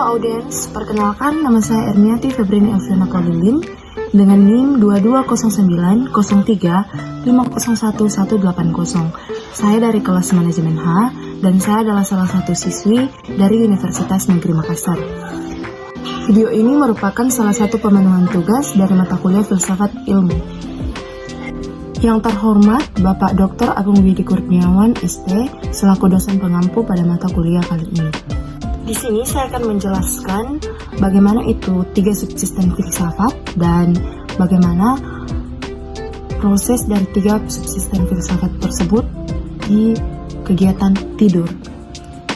audiens, perkenalkan nama saya Erniati Febrini Elviana Paulilin dengan NIM 220903501180. Saya dari kelas manajemen H dan saya adalah salah satu siswi dari Universitas Negeri Makassar. Video ini merupakan salah satu pemenuhan tugas dari mata kuliah Filsafat Ilmu. Yang terhormat Bapak Dr. Agung Widi Kurniawan, ST, selaku dosen pengampu pada mata kuliah kali ini. Di sini saya akan menjelaskan bagaimana itu 3 subsistem filsafat dan bagaimana proses dari 3 subsistem filsafat tersebut di kegiatan tidur.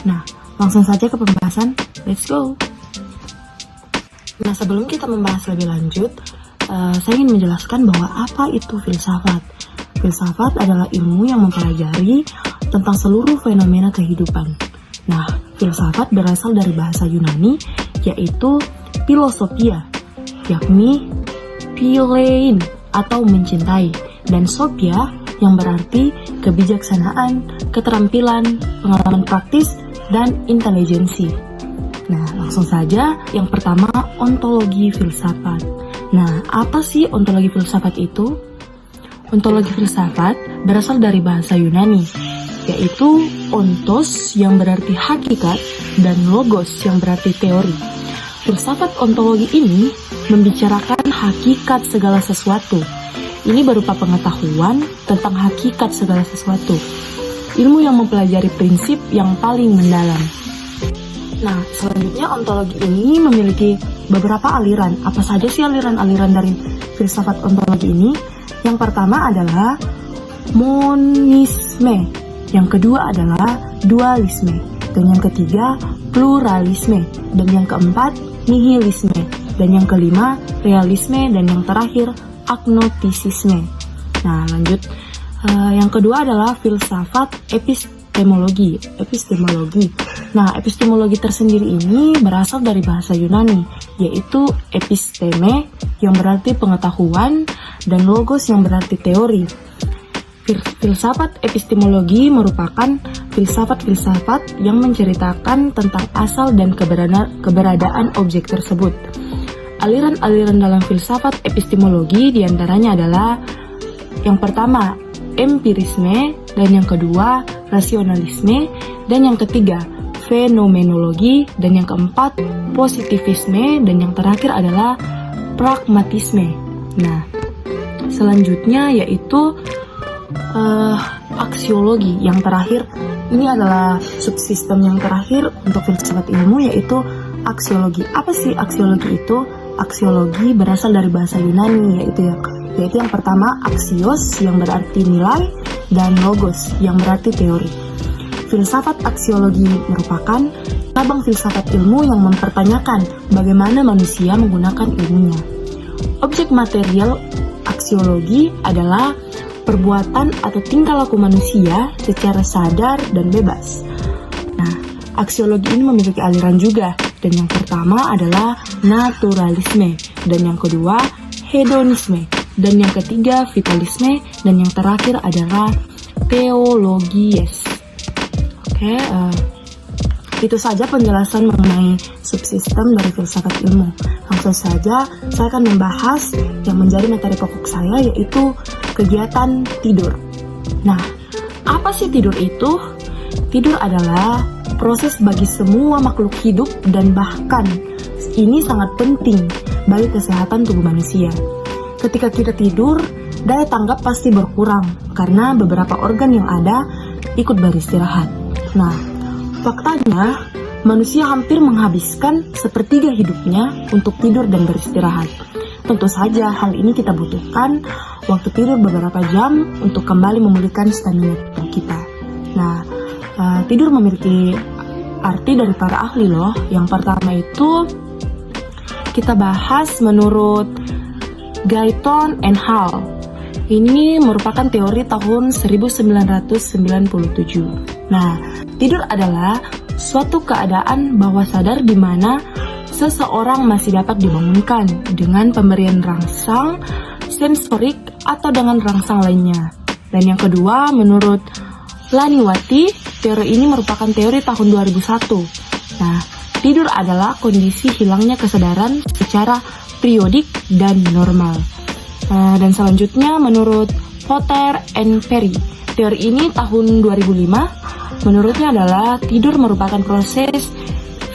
Nah, langsung saja ke pembahasan. Let's go! Nah, sebelum kita membahas lebih lanjut, saya ingin menjelaskan bahwa apa itu filsafat. Filsafat adalah ilmu yang mempelajari tentang seluruh fenomena kehidupan. Nah, filsafat berasal dari bahasa Yunani, yaitu philosophia, yakni philein atau mencintai, dan sophia yang berarti kebijaksanaan, keterampilan, pengalaman praktis, dan intelijensi. Nah, langsung saja yang pertama, ontologi filsafat. Nah, apa sih ontologi filsafat itu? Ontologi filsafat berasal dari bahasa Yunani, yaitu ontos yang berarti hakikat dan logos yang berarti teori. Filsafat ontologi ini membicarakan hakikat segala sesuatu. Ini berupa pengetahuan tentang hakikat segala sesuatu. Ilmu yang mempelajari prinsip yang paling mendalam. Nah, selanjutnya ontologi ini memiliki beberapa aliran. Apa saja sih aliran-aliran dari filsafat ontologi ini? Yang pertama adalah monisme, yang kedua adalah dualisme, dan yang ketiga pluralisme, dan yang keempat nihilisme, dan yang kelima realisme, dan yang terakhir agnostisisme. Nah, lanjut. Yang kedua adalah filsafat epistemologi. Nah, epistemologi tersendiri ini berasal dari bahasa Yunani, yaitu episteme yang berarti pengetahuan dan logos yang berarti teori. Filsafat epistemologi merupakan filsafat-filsafat yang menceritakan tentang asal dan keberadaan objek tersebut. Aliran-aliran dalam filsafat epistemologi diantaranya adalah yang pertama, empirisme, dan yang kedua, rasionalisme, dan yang ketiga, fenomenologi, dan yang keempat, positivisme, dan yang terakhir adalah pragmatisme. Nah, selanjutnya yaitu aksiologi. Yang terakhir, ini adalah subsistem yang terakhir untuk filsafat ilmu, yaitu aksiologi. Apa sih aksiologi itu? Aksiologi berasal dari bahasa Yunani, yaitu yang pertama aksios yang berarti nilai dan logos yang berarti teori. Filsafat aksiologi merupakan cabang filsafat ilmu yang mempertanyakan bagaimana manusia menggunakan ilmunya. Objek material aksiologi adalah perbuatan atau tingkah laku manusia secara sadar dan bebas. Nah, aksiologi ini memiliki aliran juga, dan yang pertama adalah naturalisme, dan yang kedua hedonisme, dan yang ketiga vitalisme, dan yang terakhir adalah theologies. Oke, itu saja penjelasan mengenai subsistem dari filsafat ilmu. Langsung saja saya akan membahas yang menjadi materi pokok saya, yaitu kegiatan tidur. Nah, apa sih tidur itu? Tidur adalah proses bagi semua makhluk hidup dan bahkan ini sangat penting bagi kesehatan tubuh manusia. Ketika kita tidur, daya tanggap pasti berkurang karena beberapa organ yang ada ikut beristirahat. Nah, faktanya manusia hampir menghabiskan sepertiga hidupnya untuk tidur dan beristirahat. Tentu saja hal ini kita butuhkan waktu tidur beberapa jam untuk kembali memulihkan stamina tubuh kita. Nah, tidur memiliki arti dari para ahli loh. Yang pertama itu kita bahas menurut Guyton and Hall. Ini merupakan teori tahun 1997. Nah, tidur adalah suatu keadaan bawah sadar di mana seseorang masih dapat dibangunkan dengan pemberian rangsang sensorik atau dengan rangsang lainnya. Dan yang kedua, menurut Laniwati, teori ini merupakan teori tahun 2001. Nah, tidur adalah kondisi hilangnya kesadaran secara periodik dan normal. Dan selanjutnya menurut Potter and Perry, teori ini tahun 2005, menurutnya adalah tidur merupakan proses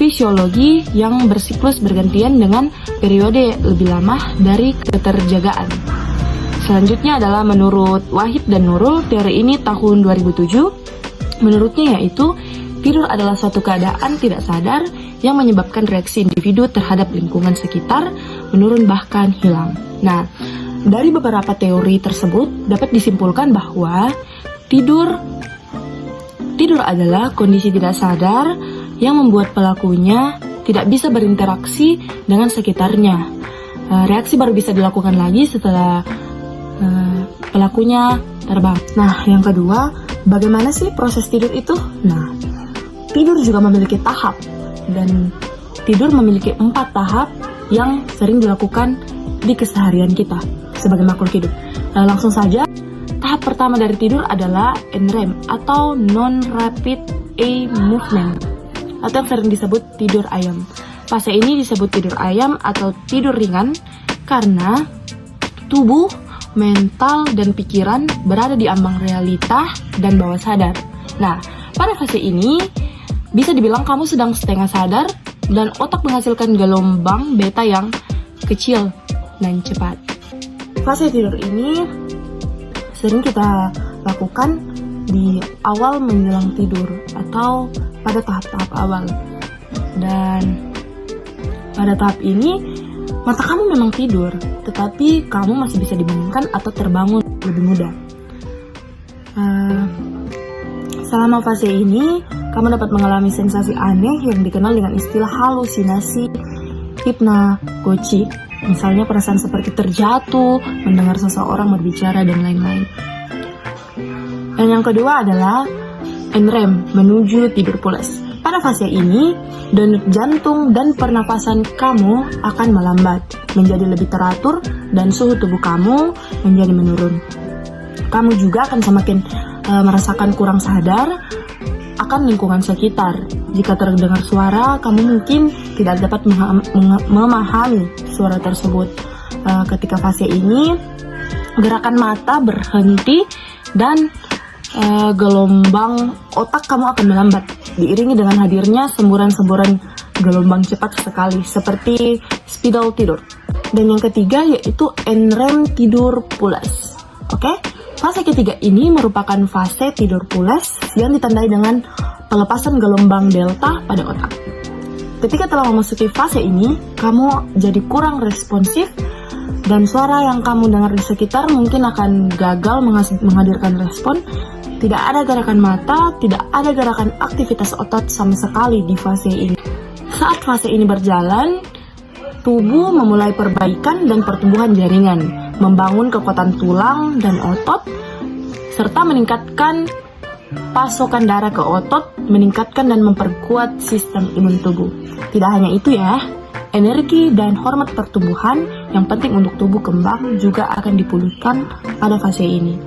fisiologi yang bersiklus bergantian dengan periode lebih lama dari keterjagaan. Selanjutnya adalah menurut Wahid dan Nurul, teori ini tahun 2007, menurutnya yaitu tidur adalah suatu keadaan tidak sadar yang menyebabkan reaksi individu terhadap lingkungan sekitar menurun bahkan hilang. Nah, dari beberapa teori tersebut dapat disimpulkan bahwa tidur adalah kondisi tidak sadar yang membuat pelakunya tidak bisa berinteraksi dengan sekitarnya. Reaksi baru bisa dilakukan lagi setelah pelakunya terbang. Nah, yang kedua, bagaimana sih proses tidur itu? Nah, tidur juga memiliki tahap, dan tidur memiliki 4 tahap yang sering dilakukan di keseharian kita sebagai makhluk hidup. Langsung saja, tahap pertama dari tidur adalah NREM atau Non-Rapid Eye Movement, atau yang sering disebut tidur ayam. Fase ini disebut tidur ayam atau tidur ringan karena tubuh, mental, dan pikiran berada di ambang realita dan bawah sadar. Nah, pada fase ini bisa dibilang kamu sedang setengah sadar dan otak menghasilkan gelombang beta yang kecil dan cepat. Fase tidur ini sering kita lakukan di awal menjelang tidur atau pada tahap-tahap awal. Dan pada tahap ini mata kamu memang tidur, tetapi kamu masih bisa dibangunkan atau terbangun lebih mudah. Selama fase ini, kamu dapat mengalami sensasi aneh yang dikenal dengan istilah halusinasi hipnagogi. Misalnya perasaan seperti terjatuh, mendengar seseorang berbicara, dan lain-lain. Dan yang kedua adalah NREM, menuju tidur pulas. Pada fase ini, denyut jantung dan pernapasan kamu akan melambat, menjadi lebih teratur, dan suhu tubuh kamu menjadi menurun. Kamu juga akan semakin merasakan kurang sadar akan lingkungan sekitar. Jika terdengar suara, kamu mungkin tidak dapat memahami suara tersebut. Ketika fase ini, gerakan mata berhenti dan gelombang otak kamu akan melambat, diiringi dengan hadirnya semburan-semburan gelombang cepat sekali, seperti spidol tidur. Dan yang ketiga yaitu NREM tidur pulas. Oke? Fase ketiga ini merupakan fase tidur pulas yang ditandai dengan pelepasan gelombang delta pada otak. Ketika telah memasuki fase ini, kamu jadi kurang responsif dan suara yang kamu dengar di sekitar mungkin akan gagal menghadirkan respon. Tidak ada gerakan mata, tidak ada gerakan aktivitas otot sama sekali di fase ini. Saat fase ini berjalan, tubuh memulai perbaikan dan pertumbuhan jaringan, membangun kekuatan tulang dan otot, serta meningkatkan pasokan darah ke otot, meningkatkan dan memperkuat sistem imun tubuh. Tidak hanya itu ya, energi dan hormon pertumbuhan yang penting untuk tubuh kembang juga akan dipulihkan pada fase ini.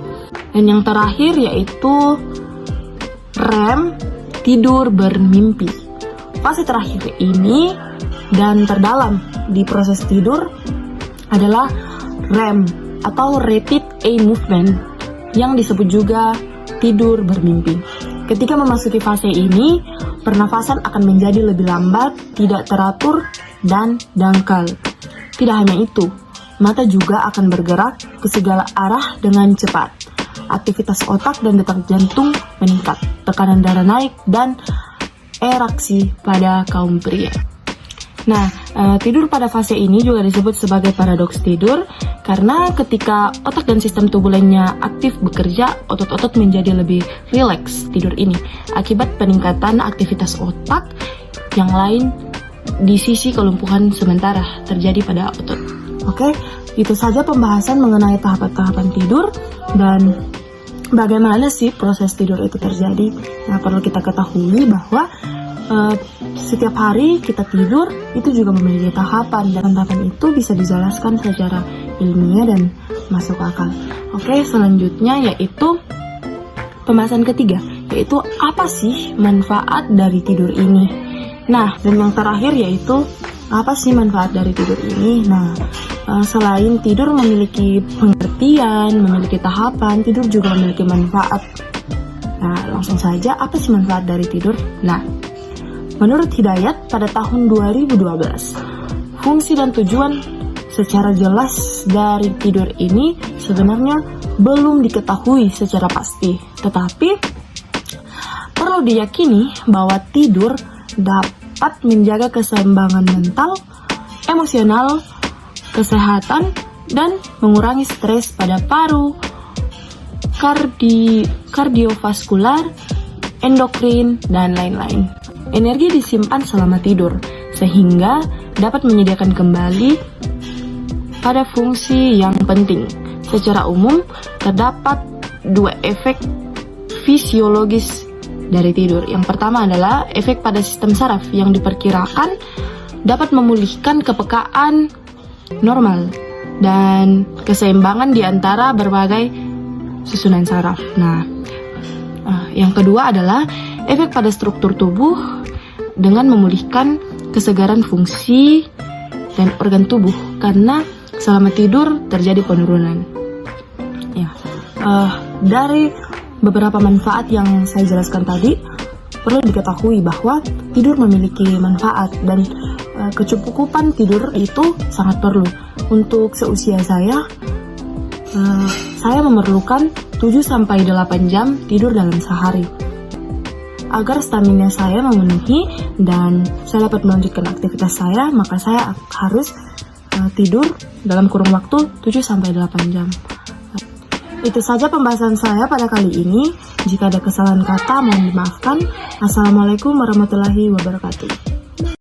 Dan yang terakhir yaitu REM, tidur bermimpi. Fase terakhir ini dan terdalam di proses tidur adalah REM atau Rapid Eye Movement yang disebut juga tidur bermimpi. Ketika memasuki fase ini, pernafasan akan menjadi lebih lambat, tidak teratur, dan dangkal. Tidak hanya itu, mata juga akan bergerak ke segala arah dengan cepat. Aktivitas otak dan detak jantung meningkat, tekanan darah naik, dan ereksi pada kaum pria. Nah, tidur pada fase ini juga disebut sebagai paradoks tidur, karena ketika otak dan sistem tubuh lainnya aktif bekerja, otot-otot menjadi lebih rileks tidur ini, akibat peningkatan aktivitas otak yang lain di sisi kelumpuhan sementara terjadi pada otot. Oke, itu saja pembahasan mengenai tahapan-tahapan tidur dan bagaimana sih proses tidur itu terjadi. Nah, perlu kita ketahui bahwa setiap hari kita tidur itu juga memiliki tahapan, dan tahapan itu bisa dijelaskan secara ilmiah dan masuk akal. Oke, selanjutnya yaitu pembahasan ketiga, yaitu apa sih manfaat dari tidur ini. Nah, dan yang terakhir yaitu apa sih manfaat dari tidur ini? Nah, selain tidur memiliki pengertian, memiliki tahapan, tidur juga memiliki manfaat. Nah, langsung saja, apa sih manfaat dari tidur? Nah, menurut Hidayat pada tahun 2012, fungsi dan tujuan secara jelas dari tidur ini sebenarnya belum diketahui secara pasti. Tetapi perlu diyakini bahwa tidur dapat menjaga keseimbangan mental, emosional, kesehatan, dan mengurangi stres pada paru, kardiovaskular, endokrin, dan lain-lain. Energi disimpan selama tidur, sehingga dapat menyediakan kembali pada fungsi yang penting. Secara umum, terdapat dua efek fisiologis dari tidur. Yang pertama adalah efek pada sistem saraf yang diperkirakan dapat memulihkan kepekaan normal dan keseimbangan di antara berbagai susunan saraf. Nah, yang kedua adalah efek pada struktur tubuh dengan memulihkan kesegaran fungsi dan organ tubuh karena selama tidur terjadi penurunan. Ya, dari beberapa manfaat yang saya jelaskan tadi, perlu diketahui bahwa tidur memiliki manfaat dan kecukupan tidur itu sangat perlu. Untuk seusia saya memerlukan 7-8 jam tidur dalam sehari. Agar stamina saya memenuhi dan saya dapat melanjutkan aktivitas saya, maka saya harus tidur dalam kurun waktu 7-8 jam. Itu saja pembahasan saya pada kali ini. Jika ada kesalahan kata, mohon dimaafkan. Assalamualaikum warahmatullahi wabarakatuh.